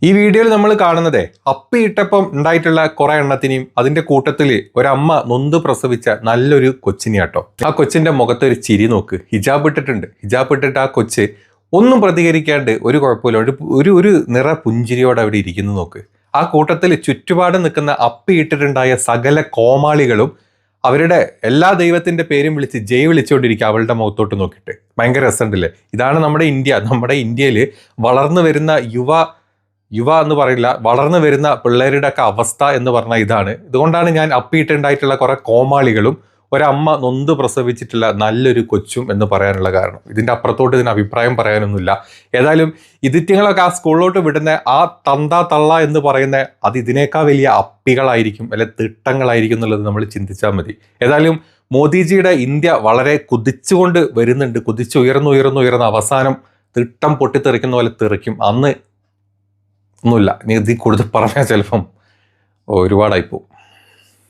ഈ വീഡിയോയിൽ നമ്മൾ കാണുന്നതേ അപ്പിയിട്ടപ്പം ഉണ്ടായിട്ടുള്ള കുറെ എണ്ണത്തിനെയും അതിന്റെ കൂട്ടത്തിൽ ഒരമ്മ നൊന്ത് പ്രസവിച്ച നല്ലൊരു കൊച്ചിനെയാട്ടോ. ആ കൊച്ചിന്റെ മുഖത്ത് ഒരു ചിരി നോക്ക്. ഹിജാബ് ഇട്ടിട്ടുണ്ട്. ഹിജാബ് ഇട്ടിട്ട് ആ കൊച്ച് ഒന്നും പ്രതികരിക്കാണ്ട് ഒരു കുഴപ്പമില്ല ഒരു ഒരു നിറ പുഞ്ചിരിയോടെ അവിടെ ഇരിക്കുന്നു നോക്ക്. ആ കൂട്ടത്തിൽ ചുറ്റുപാട് നിൽക്കുന്ന അപ്പിയിട്ടിട്ടുണ്ടായ സകല കോമാളികളും അവരുടെ എല്ലാ ദൈവത്തിന്റെ പേരും വിളിച്ച് ജയ് വിളിച്ചുകൊണ്ടിരിക്കുക അവളുടെ മുഖത്തോട്ട് നോക്കിയിട്ട്. ഭയങ്കര രസമുണ്ടല്ലേ. ഇതാണ് നമ്മുടെ ഇന്ത്യ. നമ്മുടെ ഇന്ത്യയിൽ വളർന്നു വരുന്ന യുവ എന്ന് പറയില്ല, വളർന്നു വരുന്ന പിള്ളേരുടെ ഒക്കെ അവസ്ഥ എന്ന് പറഞ്ഞാൽ ഇതാണ്. ഇതുകൊണ്ടാണ് ഞാൻ അപ്പിയിട്ടുണ്ടായിട്ടുള്ള കുറെ കോമാളികളും ഒരമ്മ നൊന്ത് പ്രസവിച്ചിട്ടുള്ള നല്ലൊരു കൊച്ചും എന്ന് പറയാനുള്ള കാരണം. ഇതിന്റെ അപ്പുറത്തോട്ട് ഇതിന് അഭിപ്രായം പറയാനൊന്നുമില്ല. ഏതായാലും ഇതിറ്റങ്ങളൊക്കെ ആ സ്കൂളിലോട്ട് വിടുന്ന ആ തള്ള എന്ന് പറയുന്ന അത് ഇതിനേക്കാൾ വലിയ അപ്പികളായിരിക്കും, അല്ലെ തിട്ടങ്ങളായിരിക്കും എന്നുള്ളത് നമ്മൾ ചിന്തിച്ചാൽ മതി. ഏതായാലും മോദിജിയുടെ ഇന്ത്യ വളരെ കുതിച്ചുകൊണ്ട് വരുന്നുണ്ട്. കുതിച്ചുയർന്നുയർന്നുയർന്ന് അവസാനം തിട്ടം പൊട്ടിത്തെറിക്കുന്ന പോലെ തെറിക്കും. അന്ന് ഒന്നുമില്ല, നീ ഇതിൽ കൂടുതൽ പറഞ്ഞാൽ ചിലപ്പം ഒരുപാടായിപ്പോവും.